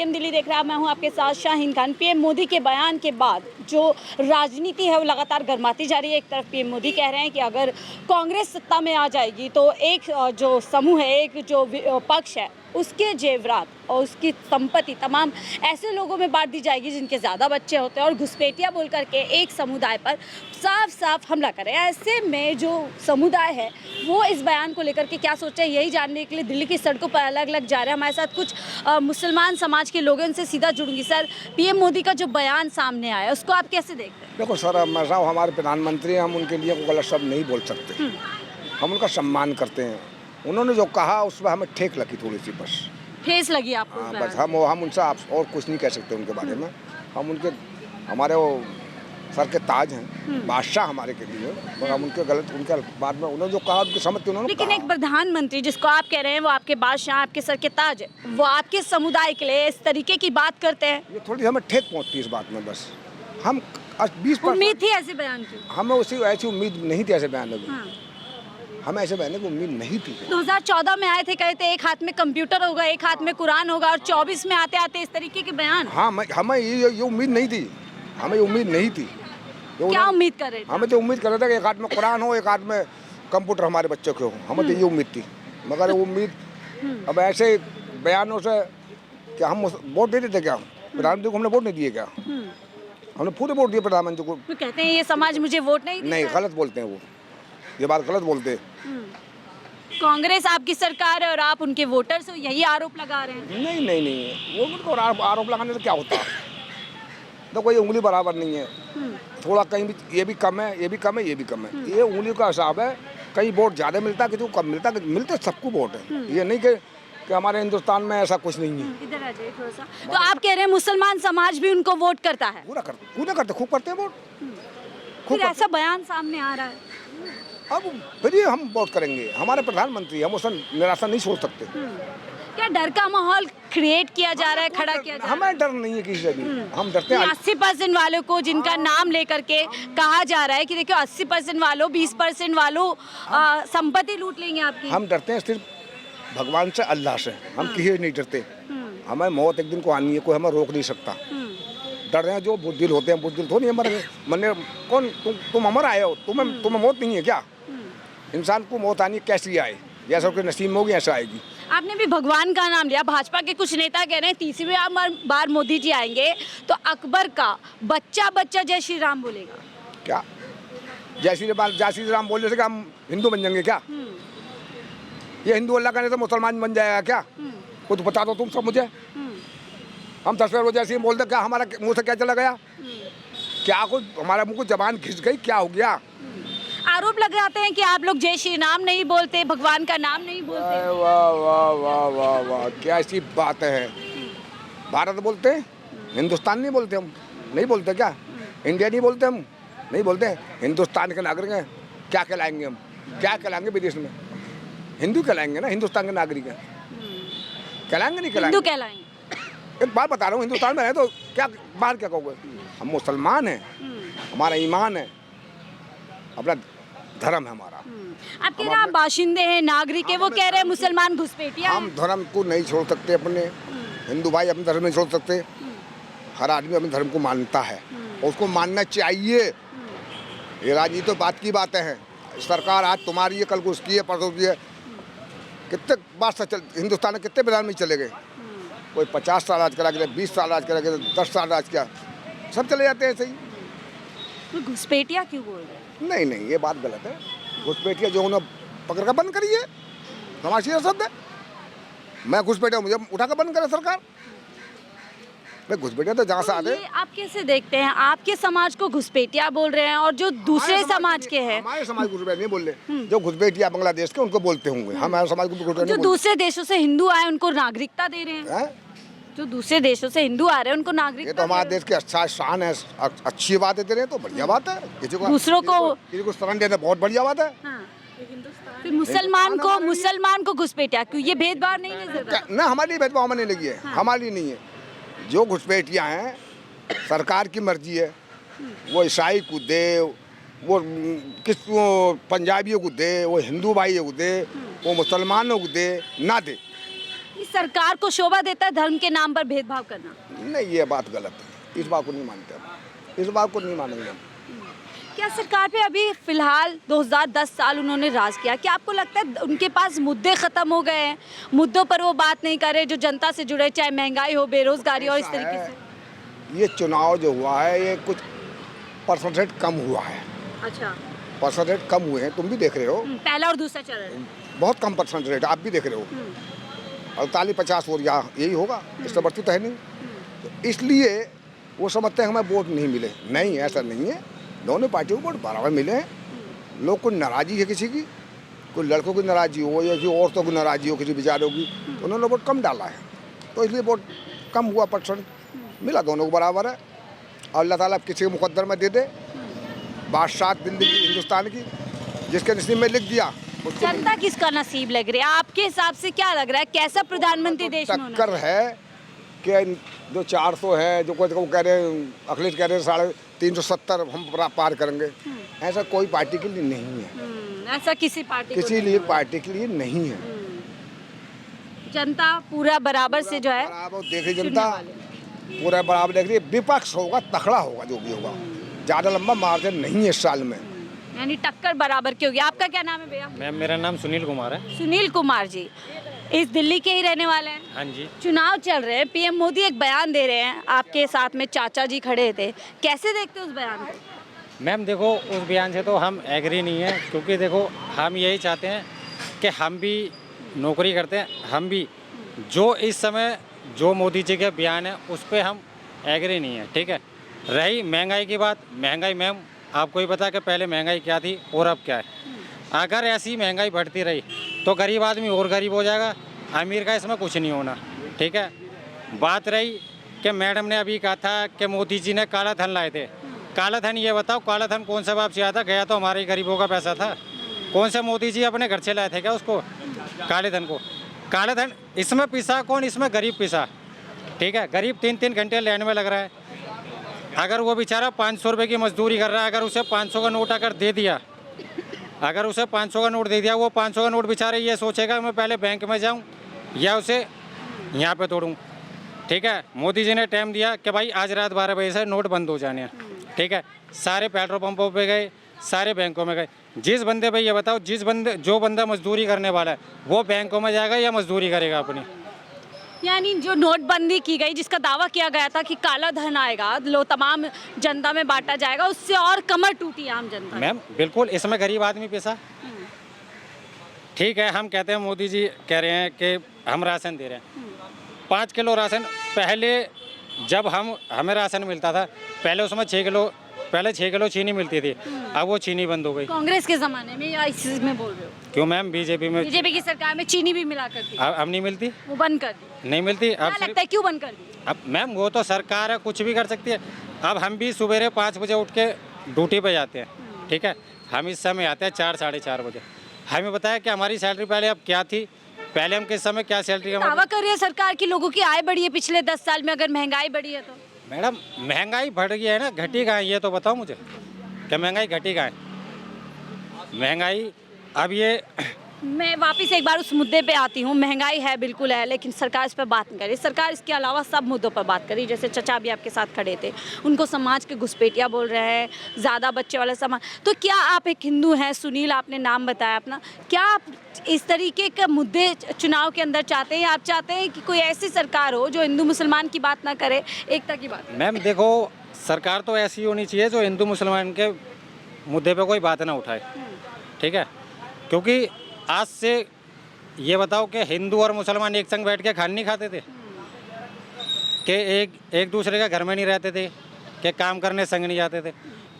PM Delhi देख रहा है, मैं हूं आपके साथ शाहीन खान। पीएम मोदी के बयान के बाद जो राजनीति है वो लगातार गर्माती जा रही है। एक तरफ पीएम मोदी कह रहे हैं कि अगर कांग्रेस सत्ता में आ जाएगी तो एक जो समूह है, एक जो पक्ष है, उसके जेवरात और उसकी संपत्ति तमाम ऐसे लोगों में बांट दी जाएगी जिनके ज़्यादा बच्चे होते हैं, और घुसपैठिया बोल करके एक समुदाय पर साफ साफ हमला करें। ऐसे में जो समुदाय है वो इस बयान को लेकर के क्या सोच रहे हैं, यही जानने के लिए दिल्ली की सड़कों पर अलग अलग जा रहे हैं। हमारे साथ कुछ मुसलमान समाज के लोगों से सीधा जुड़ूंगी। सर, पीएम मोदी का जो बयान सामने आया उसको आप कैसे देखते हैं? देखो सर, साहब हमारे प्रधानमंत्री हैं, हम उनके लिए कोई गलत शब्द नहीं बोल सकते। हम उनका सम्मान करते हैं। उन्होंने जो कहा उस पर हमें ठेक लगी, थोड़ी सी बस ठेस लगी आपको? हाँ, बस हम उनसे आप और कुछ नहीं कह सकते उनके बारे में। हम उनके हमारे वो सर के ताज हैं, बादशाह हमारे के लिए, और हम उनके उनके बाद में उन्होंने जो कहा उनकी समझ उन्होंने। लेकिन एक प्रधानमंत्री जिसको आप कह रहे हैं वो आपके बादशाह, आपके सर के ताज है, वो आपके समुदाय के लिए इस तरीके की बात करते हैं, ये थोड़ी हमें ठेक पहुंचती है इस बात में। बस हम 20% उम्मीद थी ऐसे बयान की? हमें ऐसी उम्मीद नहीं थी ऐसे बयान की। हमें ऐसे बयान की उम्मीद नहीं थी। 2014 में आए थे, कहे थे एक हाथ में कंप्यूटर होगा, एक हाथ में कुरान होगा, और 24 में आते आते इस तरीके के बयान। हाँ, हमें ये उम्मीद नहीं थी। हमें ये उम्मीद नहीं थी। क्या उम्मीद कर रहे थे? हमें तो उम्मीद कर रहे थे कि एक हाथ में कुरान हो, एक हाथ में कंप्यूटर हमारे बच्चों के हो। हमें तो ये उम्मीद थी, मगर वो उम्मीद अब ऐसे बयानों से क्या हम वोट दे देते क्या? प्रधानमंत्री को हमने वोट नहीं दिए क्या? हमने पूरे वोट दिए प्रधानमंत्री को। तो कहते हैं ये समाज मुझे वोट नहीं देता। नहीं, गलत बोलते हैं वो, ये बात गलत बोलते हैं। कांग्रेस आपकी सरकार है और आप उनके वोटर्स हो, यही आरोप लगा रहे हैं? नहीं, वो उनको आरोप लगाने से क्या होता है? तो कोई उंगली बराबर नहीं है। थोड़ा कहीं भी ये भी कम है, ये भी कम है, ये भी कम है। ये उंगली का हिसाब है। कहीं वोट ज़्यादा मिलता है, किसी को कम मिलता है, मिलते सबको वोट है। ये नहीं कि हमारे हिंदुस्तान में ऐसा कुछ नहीं है। इधर आ जाइए थोड़ा सा। तो आप कह रहे हैं मुसलमान समाज भी उनको वोट करता है? पूरा करते, खूब करते हैं वोट। फिर ऐसा बयान सामने आ रहा है, अब फिर ये हम वोट करेंगे। हमारे प्रधानमंत्री, हम उससे निराशा नहीं सोच सकते। क्या डर का माहौल क्रिएट किया जा रहा है, खड़ा किया जा रहा है? हमें डर नहीं है किसी से भी। हम डरते हैं 80% वालों को जिनका नाम लेकर के कहा जा रहा है कि देखिए 80% वालों, 20% वालों संपत्ति लूट लेंगे आपकी। हम डरते हैं सिर्फ भगवान से, अल्लाह से। हम किसी से नहीं डरते। हमें मौत एक दिन को आनी है, कोई हमें रोक नहीं सकता। डर रहे हैं जो बुद्धिल होते हैं, बुद्धिल थोड़ी मर गए। मरने कौन? तुम अमर आए हो, तुम्हें मौत नहीं है क्या? इंसान को मौत आनी कैसी आए? जैसा उसके नसीब में होगी ऐसा आएगी। आपने भी भगवान का नाम लिया। भाजपा के कुछ नेता कह रहे हैं 30वीं बार मोदी जी आएंगे तो अकबर का बच्चा जय श्री राम बोलेगा। क्या जय श्री राम बोलने से क्या हम हिंदू बन जाएंगे क्या? ये हिंदू अल्लाह का नहीं तो मुसलमान बन जाएगा क्या? कुछ बता दो तुम सब मुझे। हम 10 बार जैसे ही बोलते, क्या हमारा मुंह से क्या चला गया? क्या कुछ हमारा मुंह को जबान खिंच गई? क्या हो गया? आरोप लगाते हैं कि आप लोग जय श्री राम नहीं बोलते, भगवान का नाम नहीं बोलते। वाह वाह वाह वाह वाह, क्या ऐसी बात है? भारत बोलते हैं, हिंदुस्तान नहीं बोलते। हम नहीं बोलते क्या? इंडिया नहीं बोलते, हम नहीं बोलते। हिंदुस्तान के नागरिक हैं, क्या कहलाएंगे हम? क्या कहलाएंगे विदेश में? हिंदू कहलाएंगे ना, हिंदुस्तान के नागरिक हैं। कहलाएंगे नहीं कहलाएंगे? हिंदू कहलाएंगे। एक बात बता रहा हूँ, हिंदुस्तान में रहे तो क्या बाहर क्या कहोगे? हम मुसलमान हैं, हमारा ईमान है, अपना धर्म है हमारा। आप कह रहे हैं आप बाशिंदे हैं, नागरिक है, वो कह रहे हैं मुसलमान घुसपैठिया। हम धर्म को नहीं छोड़ सकते अपने। हिंदू भाई अपने धर्म नहीं छोड़ सकते। हर आदमी अपने धर्म को मानता है और उसको मानना चाहिए। ये राजनीति तो बात की बातें हैं। सरकार आज तुम्हारी है, कल को उसकी है, परसों की है। कितने बात हिंदुस्तान में कितने प्रधानमंत्री चले गए? कोई 50 साल राज करा, 20 साल राज करा, 10 साल राज किया, सब चले जाते हैं ऐसे ही। तो घुसपैठिया क्यों बोल रहे हैं? नहीं, ये बात गलत है। घुसपैठिया जो उन्हें पकड़ कर बंद करिए, तमाशी शब्द है। मैं घुसपैठिया, मुझे उठा कर बंद करे सरकार। मैं घुसपैठिया तो जहाँ से आते। आप कैसे देखते हैं? आपके समाज को घुसपैठिया बोल रहे हैं और जो दूसरे समाज के हैं, हमारे समाज को घुसपैठिया नहीं बोल रहे। जो घुसपैठिया बांग्लादेश के उनको बोलते होंगे। हमारे समाज को घुसपैठिया जो दूसरे देशों से हिंदू आए उनको नागरिकता दे रहे हैं। जो दूसरे देशों से हिंदू आ रहे हैं उनको नागरिकता। ये तो हमारे देश की अच्छा शान है, अच्छी बात है। तेरे तो बढ़िया बात है। दूसरों को शरण देना बहुत बढ़िया बात है। फिर मुसलमान को घुसपैठिया क्यों? ये भेदभाव नहीं है ना, हमारी भेदभाव में नहीं लगी है। हमारी नहीं है। जो घुसपैठिया हैं, सरकार की मर्जी है। वो ईसाई को दे, वो पंजाबियों को दे, वो हिंदू भाइयों को दे, वो मुसलमानों को दे, ना दे। इस सरकार को शोभा देता है धर्म के नाम पर भेदभाव करना? नहीं, ये बात गलत है, इस बात को नहीं मानते हम, इस बात को नहीं मानेंगे हम। क्या सरकार पे अभी फिलहाल 2010 साल उन्होंने राज किया, क्या आपको लगता है उनके पास मुद्दे खत्म हो गए हैं, मुद्दों पर वो बात नहीं कर रहे जो जनता से जुड़े, चाहे महंगाई हो, बेरोजगारी हो, इस ऐसा तरीके है, से? ये चुनाव जो हुआ है ये कुछ परसेंटेज कम हुआ है, अच्छा, परसेंटेज कम हुए हैं, तुम भी देख रहे हो, पहला और दूसरा चरण। बहुत कम परसेंटेज आप भी देख रहे हो, 48-50 वोट यहाँ यही होगा, इससे बढ़ती तो है नहीं। तो इसलिए वो समझते हैं हमें वोट नहीं मिले, नहीं ऐसा नहीं है, दोनों पार्टियों को वोट बराबर मिले हैं। लोग को नाराज़ी है किसी की, कोई लड़कों की नाराज़ी हो या जो औरतों की नाराज़ी हो किसी बेचारों की, तो उन्होंने वोट कम डाला है, तो इसलिए वोट कम हुआ, परसेंट मिला दोनों को बराबर है। और अल्लाह ताला किसी के मुकद्दर में दे दे, बादशाह दिल्ली की, हिंदुस्तान की, जिसके नसीब में लिख दिया उसको जनता किसका नसीब लग रहा है आपके हिसाब से? क्या लग रहा है कैसा प्रधानमंत्री देश में होना? टक्कर है कि जो 400 है, जो कोई कह रहे हैं, अखिलेश कह रहे हैं 370 हम पार करेंगे, ऐसा कोई पार्टी के लिए नहीं है, ऐसा किसी पार्टी को किसी नहीं लिए होगा। पार्टी के लिए नहीं है। जनता पूरा बराबर से जो है बराबर देख रही चुनने जनता, वाले। पूरा बराबर देख रही है, विपक्ष होगा, तखड़ा होगा, जो भी होगा, ज़्यादा लंबा मार्जिन नहीं है इस साल में। यानी टक्कर बराबर की होगी। आपका क्या नाम है भैया? मैम मेरा नाम सुनील कुमार है। सुनील कुमार जी, इस दिल्ली के ही रहने वाले हैं? हाँ जी। चुनाव चल रहे हैं, पीएम मोदी एक बयान दे रहे हैं, आपके साथ में चाचा जी खड़े थे, कैसे देखते हो उस बयान को? मैम देखो, उस बयान से तो हम एग्री नहीं है, क्योंकि देखो हम यही चाहते हैं कि हम भी नौकरी करते हैं, हम भी जो इस समय जो मोदी जी के बयान है उस पर हम एग्री नहीं है, ठीक है। रही महंगाई की बात, महंगाई मैम आपको ही पता है कि पहले महंगाई क्या थी और अब क्या है। अगर ऐसी महंगाई बढ़ती रही तो गरीब आदमी और गरीब हो जाएगा, अमीर का इसमें कुछ नहीं होना, ठीक है। बात रही कि मैडम ने अभी कहा था कि मोदी जी ने काला धन लाए थे। काला धन, ये बताओ काला धन कौन सा बाप से आया था? गया तो हमारे गरीबों का पैसा था। कौन सा मोदी जी अपने घर से लाए थे क्या उसको, काले धन को? काला धन इसमें पिसा कौन? इसमें गरीब पिसा, ठीक है। गरीब 3-3 घंटे लाइन में लग रहा है। अगर वो बेचारा 500 रुपये की मजदूरी कर रहा है, अगर उसे 500 का नोट अगर दे दिया, अगर उसे 500 का नोट दे दिया, वो 500 का नोट बेचारे ये सोचेगा मैं पहले बैंक में जाऊं या उसे यहाँ पे तोड़ूं, ठीक है। मोदी जी ने टाइम दिया कि भाई आज रात 12 बजे से नोट बंद हो जाने हैं, ठीक है। सारे पेट्रोल पंपों पे गए, सारे बैंकों में गए। जिस बंदे भाई ये बताओ, जो बंदा मजदूरी करने वाला है वो बैंकों में जाएगा या मजदूरी करेगा अपनी? यानी जो नोटबंदी की गई, जिसका दावा किया गया था कि काला धन आएगा, लो तमाम जनता में बांटा जाएगा, उससे और कमर टूटी आम जनता की। मैम बिल्कुल, इसमें गरीब आदमी पैसा, ठीक है। हम कहते हैं मोदी जी कह रहे हैं कि हम राशन दे रहे हैं, 5 किलो राशन। पहले जब हमें राशन मिलता था, पहले उसमें 6 किलो चीनी मिलती थी, अब वो चीनी बंद हो गई। कांग्रेस के जमाने में या इस में बोल रहे हो? क्यों मैम? बीजेपी की सरकार में चीनी भी मिला करती, अब नहीं मिलती, वो बंद कर दी। नहीं मिलती। क्या अब लगता है क्यों बंद कर दी? अब मैम वो तो सरकार है, कुछ भी कर सकती है। अब हम भी सुबह 5 बजे उठ के ड्यूटी पे जाते हैं, ठीक है। हम इस समय आते हैं 4-4:30 बजे। हमें बताया कि हमारी सैलरी पहले अब क्या थी, पहले हम किस समय क्या सैलरी दावा कर रही है सरकार की लोगों की आय बढ़ी है पिछले 10 साल में, अगर महंगाई बढ़ी है तो? मैडम महंगाई बढ़ गई है ना, घटी कहाँ है ये तो बताओ मुझे, क्या महंगाई घटी कहाँ है? महंगाई अब ये मैं वापस एक बार उस मुद्दे पे आती हूँ। महंगाई है, बिल्कुल है, लेकिन सरकार इस पर बात नहीं कर रही। सरकार इसके अलावा सब मुद्दों पर बात कर रही, जैसे चचा भी आपके साथ खड़े थे, उनको समाज के घुसपैठिया बोल रहे हैं, ज़्यादा बच्चे वाला समाज। तो क्या आप एक हिंदू हैं, सुनील आपने नाम बताया अपना, क्या आप इस तरीके के मुद्दे चुनाव के अंदर चाहते हैं, या आप चाहते हैं कि कोई ऐसी सरकार हो जो हिंदू मुसलमान की बात ना करे, एकता की बात? मैम देखो, सरकार तो ऐसी होनी चाहिए जो हिंदू मुसलमान के मुद्दे पे कोई बात ना उठाए, ठीक है। क्योंकि आज से ये बताओ कि हिंदू और मुसलमान एक संग बैठ के खाना नहीं खाते थे, कि एक दूसरे के घर में नहीं रहते थे, कि काम करने संग नहीं जाते थे।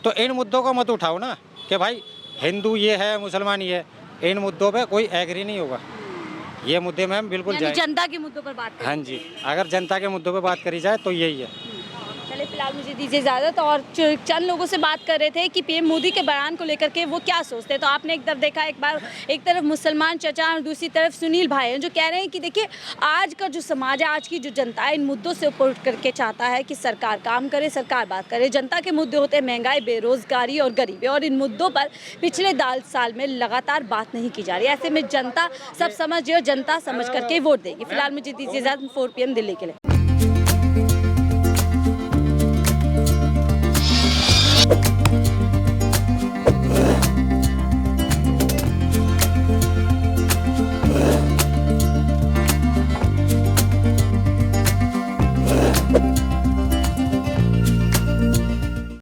तो इन मुद्दों को मत उठाओ ना, कि भाई हिंदू ये है मुसलमान ये है। इन मुद्दों पे कोई एग्री नहीं होगा। ये मुद्दे मैम बिल्कुल यानी जाए, जनता के मुद्दों पर बात करें। हाँ जी, अगर जनता के मुद्दों पे बात करी जाए तो यही है। चलिए फिलहाल मुझे दीजिए इजाज़त। और चंद लोगों से बात कर रहे थे कि पीएम मोदी के बयान को लेकर के वो क्या सोचते हैं। तो आपने एक तरफ देखा, एक तरफ मुसलमान चचा और दूसरी तरफ सुनील भाई हैं जो कह रहे हैं कि देखिए आज का जो समाज है, आज की जो जनता है, इन मुद्दों से ऊपर उठ करके चाहता है कि सरकार काम करे, सरकार बात करे। जनता के मुद्दे होते हैं महंगाई, बेरोजगारी और गरीबी, और इन मुद्दों पर पिछले 10 साल में लगातार बात नहीं की जा रही है। ऐसे में जनता सब समझ, जनता समझ करके वोट देगी। फिलहाल मुझे दीजिए इजाज़त। 4 PM दिल्ली के लिए।